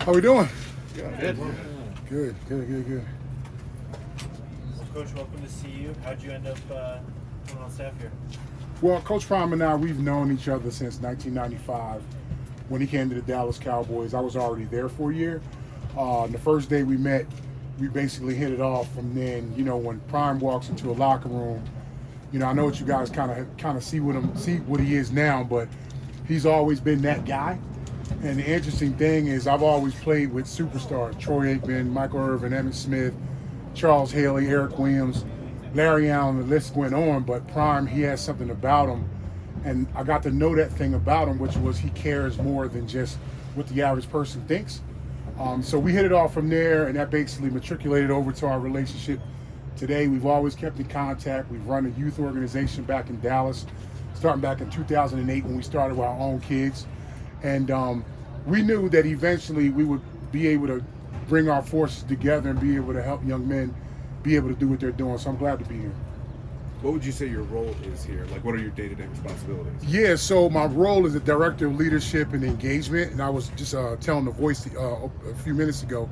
How we doing? Good. Good. Well, Coach, welcome to see you. How'd you end up coming on staff here? Well, Coach Prime and I, we've known each other since 1995. When he came to the Dallas Cowboys, I was already there for a year. The first day we met, we basically hit it off. From then, when Prime walks into a locker room, I know what you guys kind of see what he is now, but he's always been that guy. And the interesting thing is, I've always played with superstars: Troy Aikman, Michael Irvin, Emmitt Smith, Charles Haley, Eric Williams, Larry Allen. The list went on. But Prime, he has something about him, and I got to know that thing about him, which was he cares more than just what the average person thinks. So we hit it off from there, and that basically matriculated over to our relationship today. We've always kept in contact. We've run a youth organization back in Dallas, starting back in 2008 when we started with our own kids. And we knew that eventually we would be able to bring our forces together and be able to help young men be able to do what they're doing. So I'm glad to be here. What would you say your role is here? Like, what are your day-to-day responsibilities? Yeah, so my role is the Director of Leadership and Engagement, and I was just telling The Voice a few minutes ago,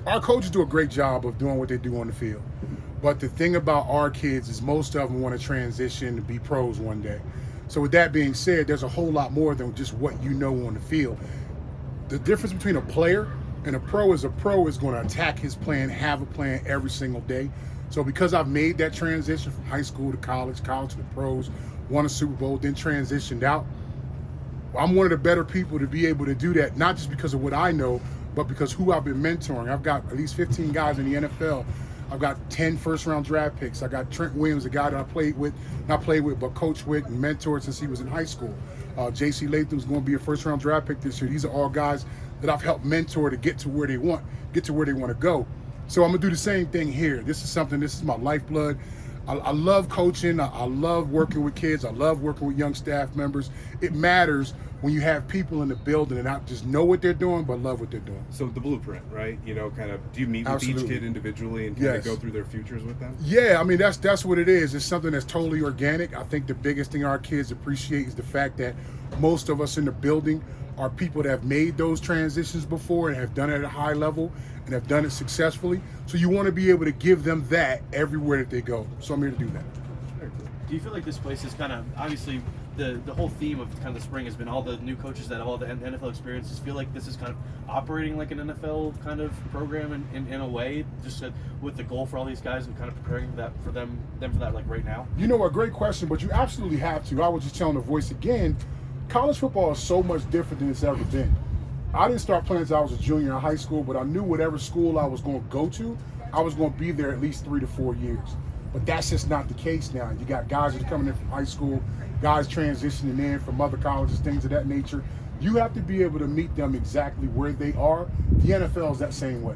our coaches do a great job of doing what they do on the field. But the thing about our kids is most of them want to transition to be pros one day. So with that being said, there's a whole lot more than just what you know on the field. The difference between a player and a pro is going to attack his plan, have a plan every single day. So because I've made that transition from high school to college to the pros, won a Super Bowl, then transitioned out, I'm one of the better people to be able to do that, not just because of what I know, but because who I've been mentoring. I've got at least 15 guys in the NFL. I've got 10 first-round draft picks. I got Trent Williams, a guy that but coached with and mentored since he was in high school. J.C. Latham's going to be a first-round draft pick this year. These are all guys that I've helped mentor to get to where they want to go. So I'm going to do the same thing here. This is my lifeblood. I love coaching. I love working with kids. I love working with young staff members. It matters when you have people in the building and not just know what they're doing, but love what they're doing. So the blueprint, right? Do you meet with Absolutely. each kid individually and kind of go through their futures with them? Yeah, I mean, that's what it is. It's something that's totally organic. I think the biggest thing our kids appreciate is the fact that most of us in the building are people that have made those transitions before and have done it at a high level and have done it successfully. So you want to be able to give them that everywhere that they go. So I'm here to do that. Do you feel like this place is kind of, obviously, the whole theme of kind of the spring has been all the new coaches that have all the NFL experiences feel like this is kind of operating like an NFL kind of program in a way, just with the goal for all these guys and kind of preparing that for them for that like right now? You know, a great question, but you absolutely have to. I was just telling The Voice again, college football is so much different than it's ever been. I didn't start playing until I was a junior in high school, but I knew whatever school I was going to go to, I was going to be there at least 3 to 4 years. But that's just not the case now. You got guys that are coming in from high school, guys transitioning in from other colleges, things of that nature. You have to be able to meet them exactly where they are. The NFL is that same way.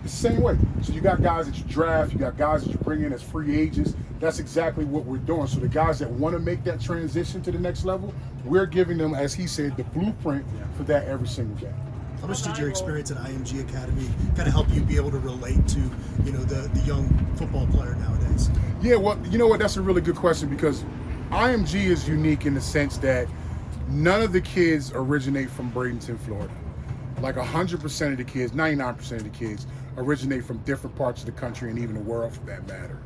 It's the same way. So you got guys that you draft, you got guys that you bring in as free agents. That's exactly what we're doing. So the guys that want to make that transition to the next level, we're giving them, as he said, the blueprint for that every single day. How much did your experience at IMG Academy kind of help you be able to relate to, the young football player nowadays? Yeah, well, you know what? That's a really good question because IMG is unique in the sense that none of the kids originate from Bradenton, Florida. Like 100% of the kids, 99% of the kids originate from different parts of the country and even the world for that matter.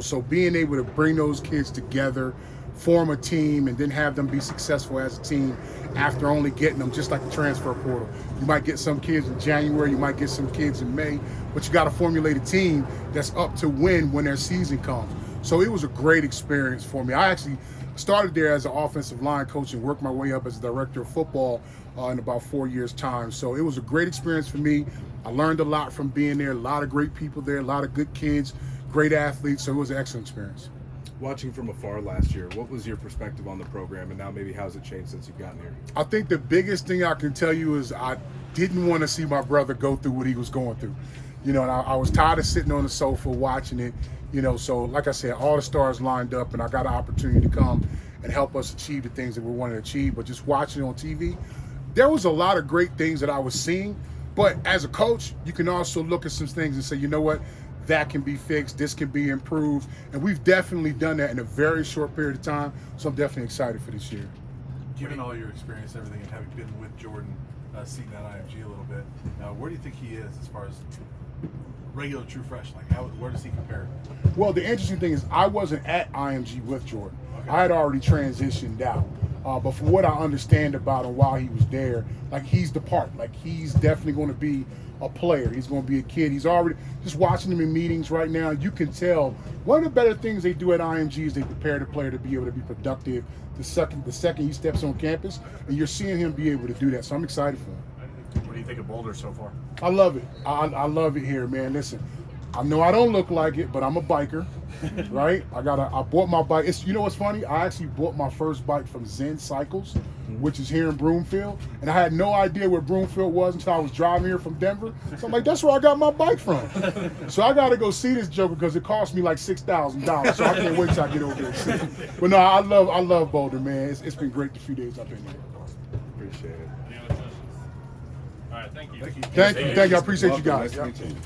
So being able to bring those kids together, form a team, and then have them be successful as a team after only getting them, just like the transfer portal. You might get some kids in January, you might get some kids in May, but you got to formulate a team that's up to win when their season comes. So it was a great experience for me. I actually started there as an offensive line coach and worked my way up as a director of football in about 4 years' time. So it was a great experience for me. I learned a lot from being there, a lot of great people there, a lot of good kids, great athletes, so it was an excellent experience. Watching from afar last year, what was your perspective on the program, and now maybe how's it changed since you've gotten here? I think the biggest thing I can tell you is I didn't want to see my brother go through what he was going through. And I was tired of sitting on the sofa watching it. So like I said, all the stars lined up, and I got an opportunity to come and help us achieve the things that we wanted to achieve. But just watching it on TV, there was a lot of great things that I was seeing. But as a coach, you can also look at some things and say, you know what? That can be fixed, this can be improved, and we've definitely done that in a very short period of time, so I'm definitely excited for this year. Given all your experience and everything and having been with Jordan seeing that IMG a little bit. Where do you think he is as far as regular true freshman? Like, where does he compare? Well, the interesting thing is I wasn't at IMG with Jordan. Okay. I had already transitioned out. But from what I understand about him while he was there, like he's the part. Like he's definitely going to be a player. He's going to be a kid. He's already just watching him in meetings right now. You can tell one of the better things they do at IMG is they prepare the player to be able to be productive the second he steps on campus, and you're seeing him be able to do that. So I'm excited for him. What do you think of Boulder so far? I love it. I love it here, man. Listen, I know I don't look like it, but I'm a biker, right? I bought my bike. You know what's funny? I actually bought my first bike from Zen Cycles, which is here in Broomfield, and I had no idea where Broomfield was until I was driving here from Denver. So I'm like, that's where I got my bike from. So I got to go see this joker because it cost me like $6,000. So I can't wait till I get over there and see it. But no, I love Boulder, man. It's been great the few days I've been here. Appreciate it. Any other questions? All right, thank you. Thank you. Thank you. I appreciate you Welcome. guys. Nice to meet you.